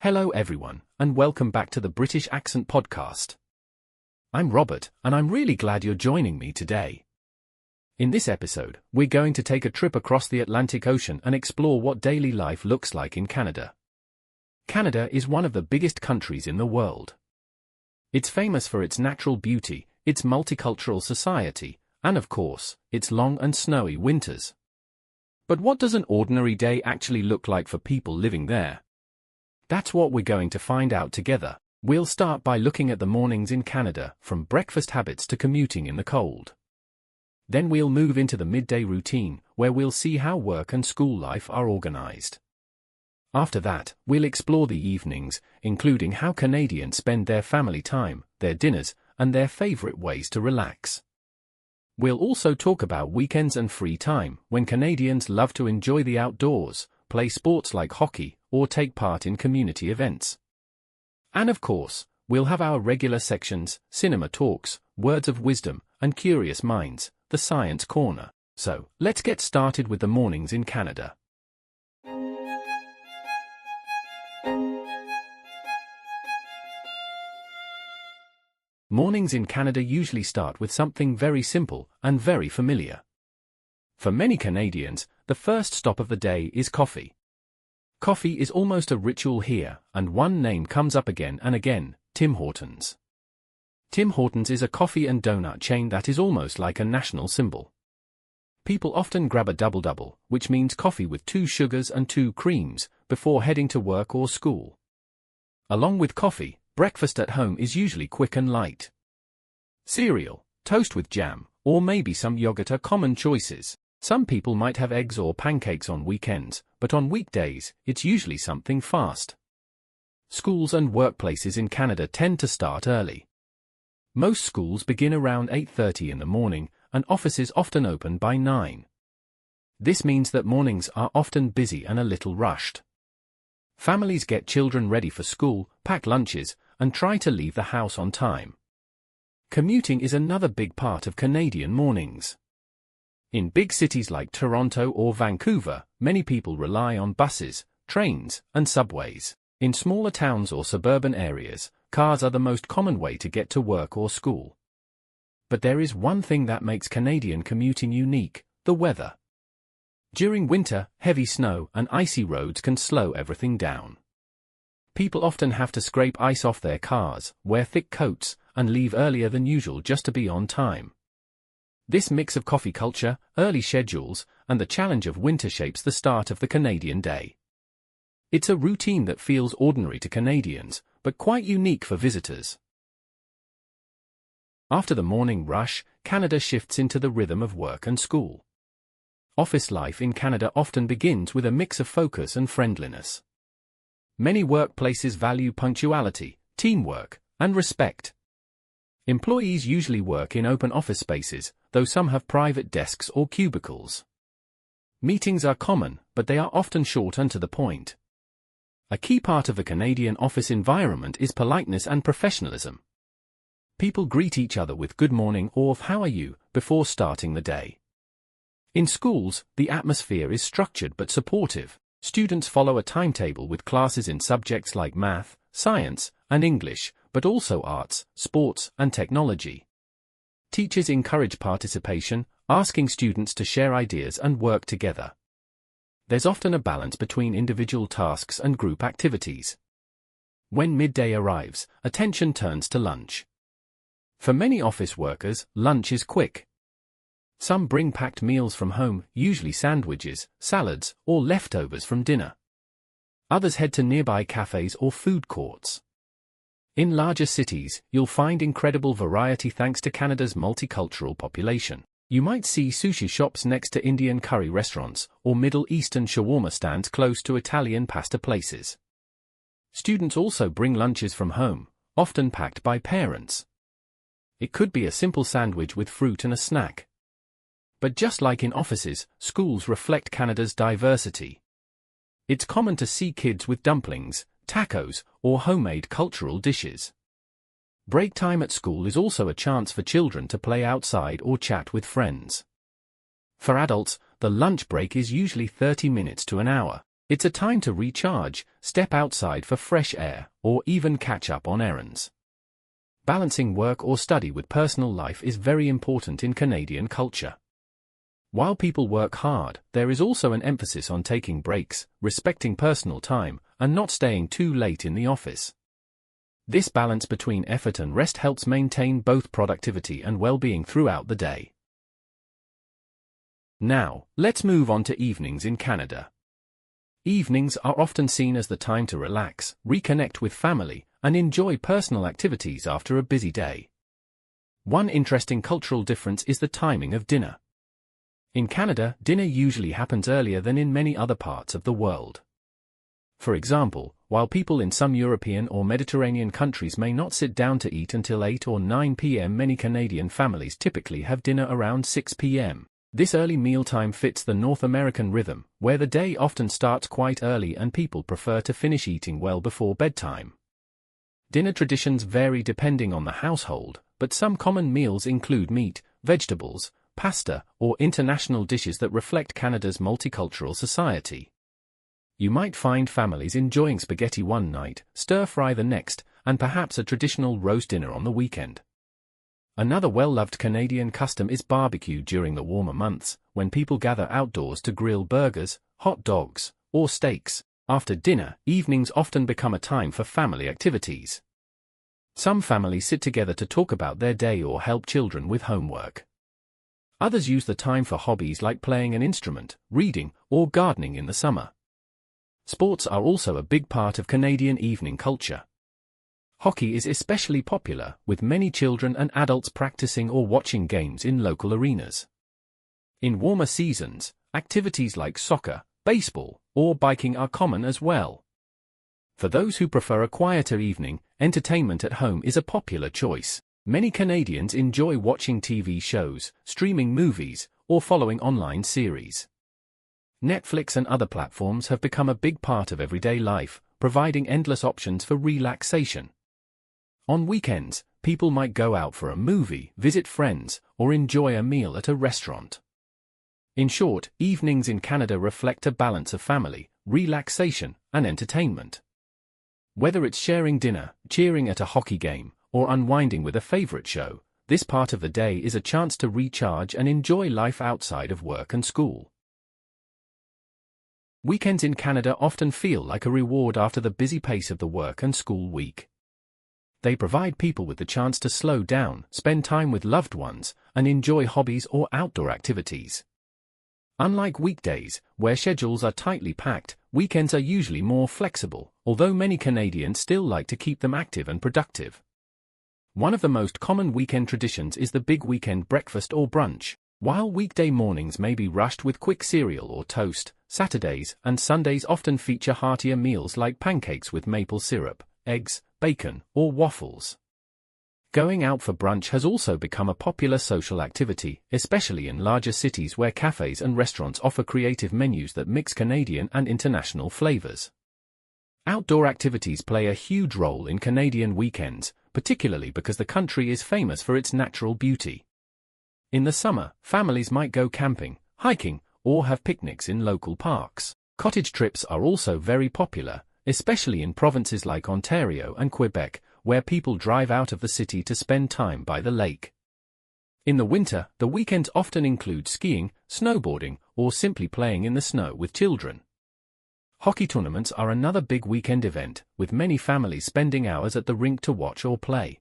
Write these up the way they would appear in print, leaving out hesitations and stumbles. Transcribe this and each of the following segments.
Hello everyone, and welcome back to the British Accent Podcast. I'm Robert, and I'm really glad you're joining me today. In this episode, we're going to take a trip across the Atlantic Ocean and explore what daily life looks like in Canada. Canada is one of the biggest countries in the world. It's famous for its natural beauty, its multicultural society, and of course, its long and snowy winters. But what does an ordinary day actually look like for people living there? That's what we're going to find out together. We'll start by looking at the mornings in Canada, from breakfast habits to commuting in the cold. Then we'll move into the midday routine, where we'll see how work and school life are organized. After that, we'll explore the evenings, including how Canadians spend their family time, their dinners, and their favorite ways to relax. We'll also talk about weekends and free time, when Canadians love to enjoy the outdoors, play sports like hockey, or take part in community events. And of course, we'll have our regular sections, cinema talks, words of wisdom, and curious minds, the science corner. So, let's get started with the mornings in Canada. Mornings in Canada usually start with something very simple and very familiar. For many Canadians, the first stop of the day is coffee. Coffee is almost a ritual here, and one name comes up again and again: Tim Hortons. Tim Hortons is a coffee and donut chain that is almost like a national symbol. People often grab a double-double, which means coffee with 2 sugars and 2 creams, before heading to work or school. Along with coffee, breakfast at home is usually quick and light. Cereal, toast with jam, or maybe some yogurt are common choices. Some people might have eggs or pancakes on weekends, but on weekdays, it's usually something fast. Schools and workplaces in Canada tend to start early. Most schools begin around 8:30 in the morning, and offices often open by 9. This means that mornings are often busy and a little rushed. Families get children ready for school, pack lunches, and try to leave the house on time. Commuting is another big part of Canadian mornings. In big cities like Toronto or Vancouver, many people rely on buses, trains, and subways. In smaller towns or suburban areas, cars are the most common way to get to work or school. But there is one thing that makes Canadian commuting unique: the weather. During winter, heavy snow and icy roads can slow everything down. People often have to scrape ice off their cars, wear thick coats, and leave earlier than usual just to be on time. This mix of coffee culture, early schedules, and the challenge of winter shapes the start of the Canadian day. It's a routine that feels ordinary to Canadians, but quite unique for visitors. After the morning rush, Canada shifts into the rhythm of work and school. Office life in Canada often begins with a mix of focus and friendliness. Many workplaces value punctuality, teamwork, and respect. Employees usually work in open office spaces, though some have private desks or cubicles. Meetings are common, but they are often short and to the point. A key part of the Canadian office environment is politeness and professionalism. People greet each other with good morning or how are you before starting the day. In schools, the atmosphere is structured but supportive. Students follow a timetable with classes in subjects like math, science, and English, but also arts, sports, and technology. Teachers encourage participation, asking students to share ideas and work together. There's often a balance between individual tasks and group activities. When midday arrives, attention turns to lunch. For many office workers, lunch is quick. Some bring packed meals from home, usually sandwiches, salads, or leftovers from dinner. Others head to nearby cafes or food courts. In larger cities, you'll find incredible variety thanks to Canada's multicultural population. You might see sushi shops next to Indian curry restaurants, or Middle Eastern shawarma stands close to Italian pasta places. Students also bring lunches from home, often packed by parents. It could be a simple sandwich with fruit and a snack. But just like in offices, schools reflect Canada's diversity. It's common to see kids with dumplings, tacos, or homemade cultural dishes. Break time at school is also a chance for children to play outside or chat with friends. For adults, the lunch break is usually 30 minutes to an hour. It's a time to recharge, step outside for fresh air, or even catch up on errands. Balancing work or study with personal life is very important in Canadian culture. While people work hard, there is also an emphasis on taking breaks, respecting personal time, and not staying too late in the office. This balance between effort and rest helps maintain both productivity and well-being throughout the day. Now, let's move on to evenings in Canada. Evenings are often seen as the time to relax, reconnect with family, and enjoy personal activities after a busy day. One interesting cultural difference is the timing of dinner. In Canada, dinner usually happens earlier than in many other parts of the world. For example, while people in some European or Mediterranean countries may not sit down to eat until 8 or 9 p.m., many Canadian families typically have dinner around 6 p.m. This early mealtime fits the North American rhythm, where the day often starts quite early and people prefer to finish eating well before bedtime. Dinner traditions vary depending on the household, but some common meals include meat, vegetables, pasta, or international dishes that reflect Canada's multicultural society. You might find families enjoying spaghetti one night, stir-fry the next, and perhaps a traditional roast dinner on the weekend. Another well-loved Canadian custom is barbecue during the warmer months, when people gather outdoors to grill burgers, hot dogs, or steaks. After dinner, evenings often become a time for family activities. Some families sit together to talk about their day or help children with homework. Others use the time for hobbies like playing an instrument, reading, or gardening in the summer. Sports are also a big part of Canadian evening culture. Hockey is especially popular, with many children and adults practicing or watching games in local arenas. In warmer seasons, activities like soccer, baseball, or biking are common as well. For those who prefer a quieter evening, entertainment at home is a popular choice. Many Canadians enjoy watching TV shows, streaming movies, or following online series. Netflix and other platforms have become a big part of everyday life, providing endless options for relaxation. On weekends, people might go out for a movie, visit friends, or enjoy a meal at a restaurant. In short, evenings in Canada reflect a balance of family, relaxation, and entertainment. Whether it's sharing dinner, cheering at a hockey game, or unwinding with a favorite show, this part of the day is a chance to recharge and enjoy life outside of work and school. Weekends in Canada often feel like a reward after the busy pace of the work and school week. They provide people with the chance to slow down, spend time with loved ones, and enjoy hobbies or outdoor activities. Unlike weekdays, where schedules are tightly packed, weekends are usually more flexible, although many Canadians still like to keep them active and productive. One of the most common weekend traditions is the big weekend breakfast or brunch. While weekday mornings may be rushed with quick cereal or toast, Saturdays and Sundays often feature heartier meals like pancakes with maple syrup, eggs, bacon, or waffles. Going out for brunch has also become a popular social activity, especially in larger cities where cafes and restaurants offer creative menus that mix Canadian and international flavors. Outdoor activities play a huge role in Canadian weekends, particularly because the country is famous for its natural beauty. In the summer, families might go camping, hiking, or have picnics in local parks. Cottage trips are also very popular, especially in provinces like Ontario and Quebec, where people drive out of the city to spend time by the lake. In the winter, the weekends often include skiing, snowboarding, or simply playing in the snow with children. Hockey tournaments are another big weekend event, with many families spending hours at the rink to watch or play.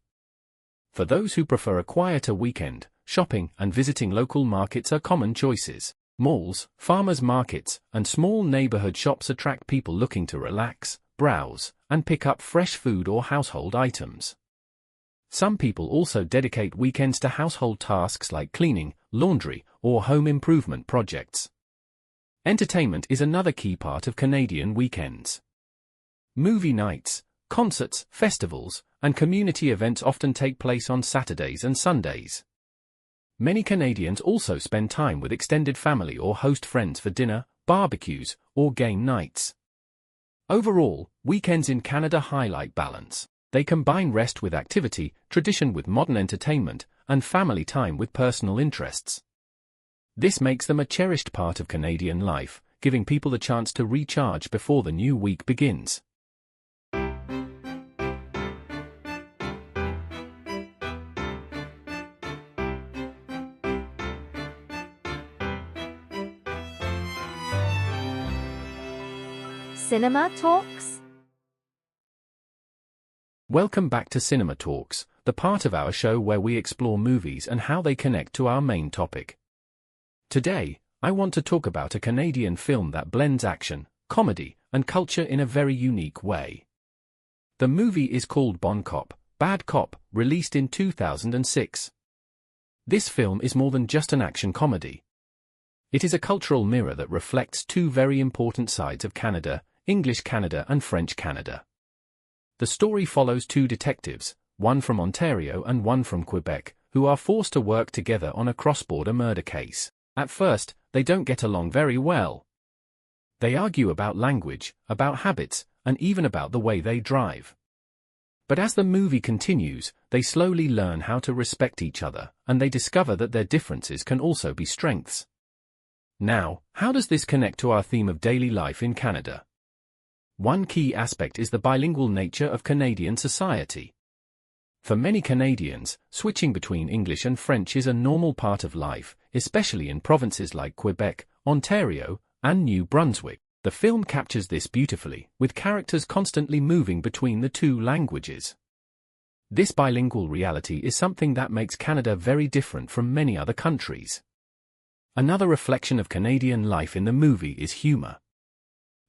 For those who prefer a quieter weekend, shopping and visiting local markets are common choices. Malls, farmers' markets, and small neighborhood shops attract people looking to relax, browse, and pick up fresh food or household items. Some people also dedicate weekends to household tasks like cleaning, laundry, or home improvement projects. Entertainment is another key part of Canadian weekends. Movie nights, concerts, festivals, and community events often take place on Saturdays and Sundays. Many Canadians also spend time with extended family or host friends for dinner, barbecues, or game nights. Overall, weekends in Canada highlight balance. They combine rest with activity, tradition with modern entertainment, and family time with personal interests. This makes them a cherished part of Canadian life, giving people the chance to recharge before the new week begins. Cinema Talks? Welcome back to Cinema Talks, the part of our show where we explore movies and how they connect to our main topic. Today, I want to talk about a Canadian film that blends action, comedy, and culture in a very unique way. The movie is called Bon Cop, Bad Cop, released in 2006. This film is more than just an action comedy. It is a cultural mirror that reflects two very important sides of Canada, English Canada and French Canada. The story follows two detectives, one from Ontario and one from Quebec, who are forced to work together on a cross-border murder case. At first, they don't get along very well. They argue about language, about habits, and even about the way they drive. But as the movie continues, they slowly learn how to respect each other, and they discover that their differences can also be strengths. Now, how does this connect to our theme of daily life in Canada? One key aspect is the bilingual nature of Canadian society. For many Canadians, switching between English and French is a normal part of life, especially in provinces like Quebec, Ontario, and New Brunswick. The film captures this beautifully, with characters constantly moving between the two languages. This bilingual reality is something that makes Canada very different from many other countries. Another reflection of Canadian life in the movie is humor.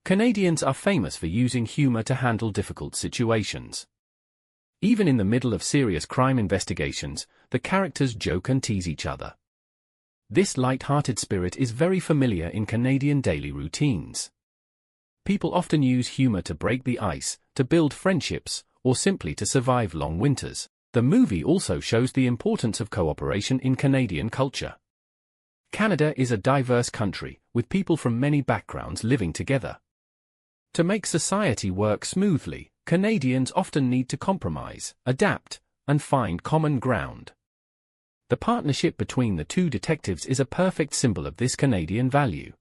Canadians are famous for using humor to handle difficult situations. Even in the middle of serious crime investigations, the characters joke and tease each other. This light-hearted spirit is very familiar in Canadian daily routines. People often use humor to break the ice, to build friendships, or simply to survive long winters. The movie also shows the importance of cooperation in Canadian culture. Canada is a diverse country, with people from many backgrounds living together. To make society work smoothly, Canadians often need to compromise, adapt, and find common ground. The partnership between the two detectives is a perfect symbol of this Canadian value.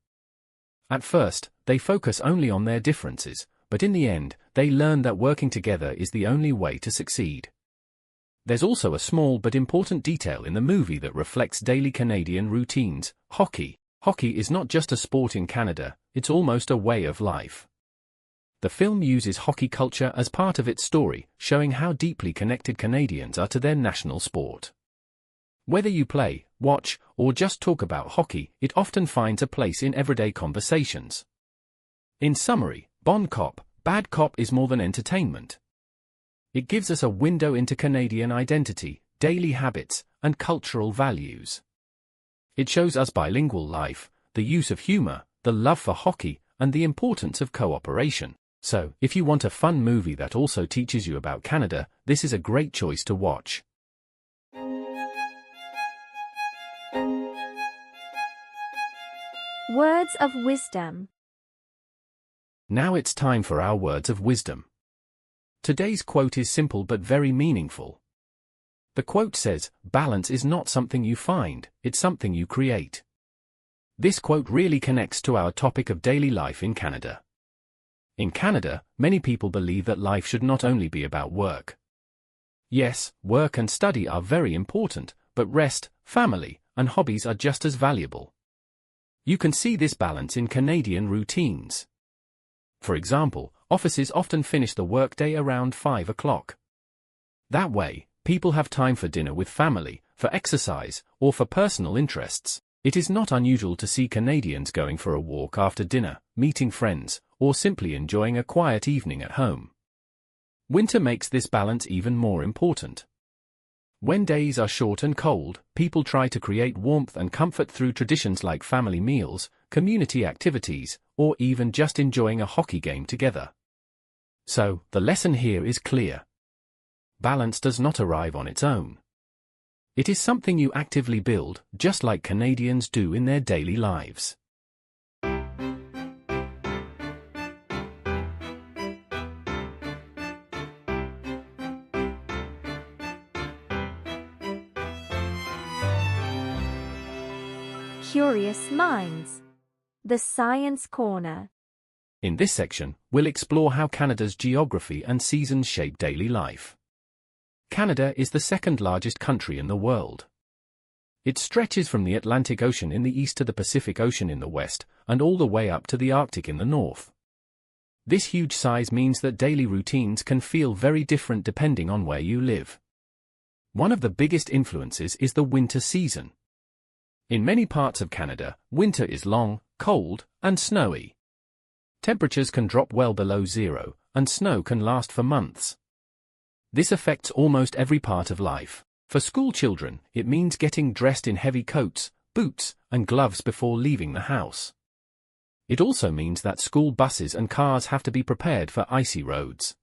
At first, they focus only on their differences, but in the end, they learn that working together is the only way to succeed. There's also a small but important detail in the movie that reflects daily Canadian routines: hockey. Hockey is not just a sport in Canada, it's almost a way of life. The film uses hockey culture as part of its story, showing how deeply connected Canadians are to their national sport. Whether you play, watch, or just talk about hockey, it often finds a place in everyday conversations. In summary, Bon Cop, Bad Cop is more than entertainment. It gives us a window into Canadian identity, daily habits, and cultural values. It shows us bilingual life, the use of humor, the love for hockey, and the importance of cooperation. So, if you want a fun movie that also teaches you about Canada, this is a great choice to watch. Words of wisdom. Now it's time for our words of wisdom. Today's quote is simple but very meaningful. The quote says, "Balance is not something you find, it's something you create." This quote really connects to our topic of daily life in Canada. In Canada, many people believe that life should not only be about work. Yes, work and study are very important, but rest, family, and hobbies are just as valuable. You can see this balance in Canadian routines. For example, offices often finish the workday around 5 o'clock. That way, people have time for dinner with family, for exercise, or for personal interests. It is not unusual to see Canadians going for a walk after dinner, meeting friends, or simply enjoying a quiet evening at home. Winter makes this balance even more important. When days are short and cold, people try to create warmth and comfort through traditions like family meals, community activities, or even just enjoying a hockey game together. So, the lesson here is clear. Balance does not arrive on its own. It is something you actively build, just like Canadians do in their daily lives. Curious minds. The Science Corner. In this section, we'll explore how Canada's geography and seasons shape daily life. Canada is the second largest country in the world. It stretches from the Atlantic Ocean in the east to the Pacific Ocean in the west, and all the way up to the Arctic in the north. This huge size means that daily routines can feel very different depending on where you live. One of the biggest influences is the winter season. In many parts of Canada, winter is long, cold, and snowy. Temperatures can drop well below zero, and snow can last for months. This affects almost every part of life. For school children, it means getting dressed in heavy coats, boots, and gloves before leaving the house. It also means that school buses and cars have to be prepared for icy roads.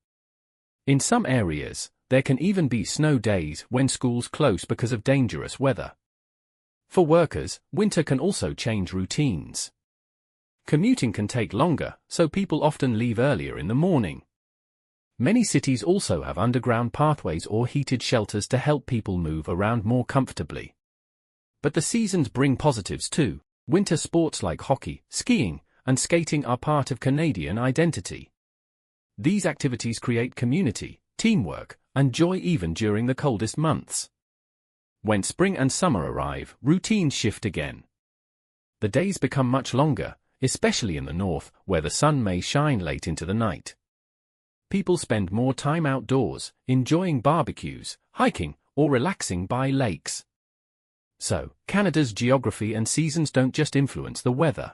In some areas, there can even be snow days when schools close because of dangerous weather. For workers, winter can also change routines. Commuting can take longer, so people often leave earlier in the morning. Many cities also have underground pathways or heated shelters to help people move around more comfortably. But the seasons bring positives too. Winter sports like hockey, skiing, and skating are part of Canadian identity. These activities create community, teamwork, and joy even during the coldest months. When spring and summer arrive, routines shift again. The days become much longer, especially in the north, where the sun may shine late into the night. People spend more time outdoors, enjoying barbecues, hiking, or relaxing by lakes. So, Canada's geography and seasons don't just influence the weather.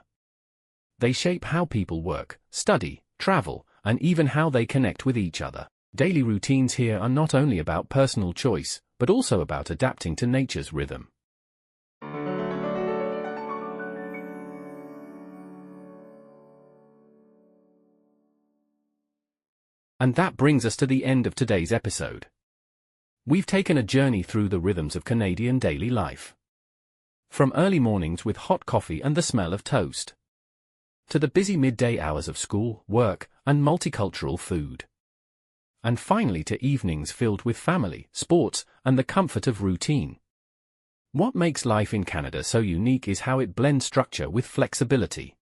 They shape how people work, study, travel, and even how they connect with each other. Daily routines here are not only about personal choice, but also about adapting to nature's rhythm. And that brings us to the end of today's episode. We've taken a journey through the rhythms of Canadian daily life. From early mornings with hot coffee and the smell of toast, to the busy midday hours of school, work, and multicultural food. And finally to evenings filled with family, sports, and the comfort of routine. What makes life in Canada so unique is how it blends structure with flexibility.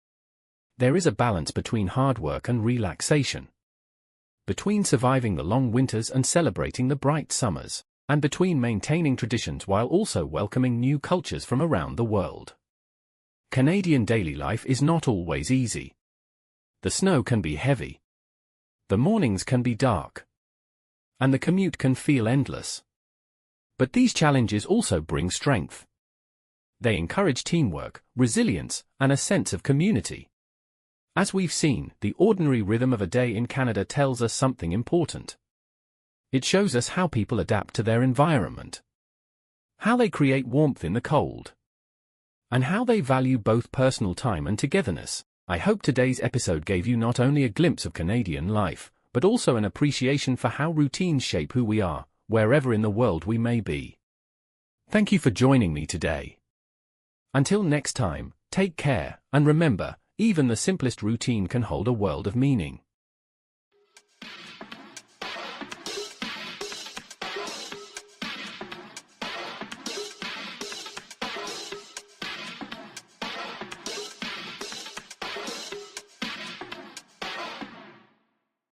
There is a balance between hard work and relaxation. Between surviving the long winters and celebrating the bright summers, and between maintaining traditions while also welcoming new cultures from around the world. Canadian daily life is not always easy. The snow can be heavy. The mornings can be dark. And the commute can feel endless. But these challenges also bring strength. They encourage teamwork, resilience, and a sense of community. As we've seen, the ordinary rhythm of a day in Canada tells us something important. It shows us how people adapt to their environment, how they create warmth in the cold, and how they value both personal time and togetherness. I hope today's episode gave you not only a glimpse of Canadian life, but also an appreciation for how routines shape who we are, wherever in the world we may be. Thank you for joining me today. Until next time, take care, and remember, even the simplest routine can hold a world of meaning.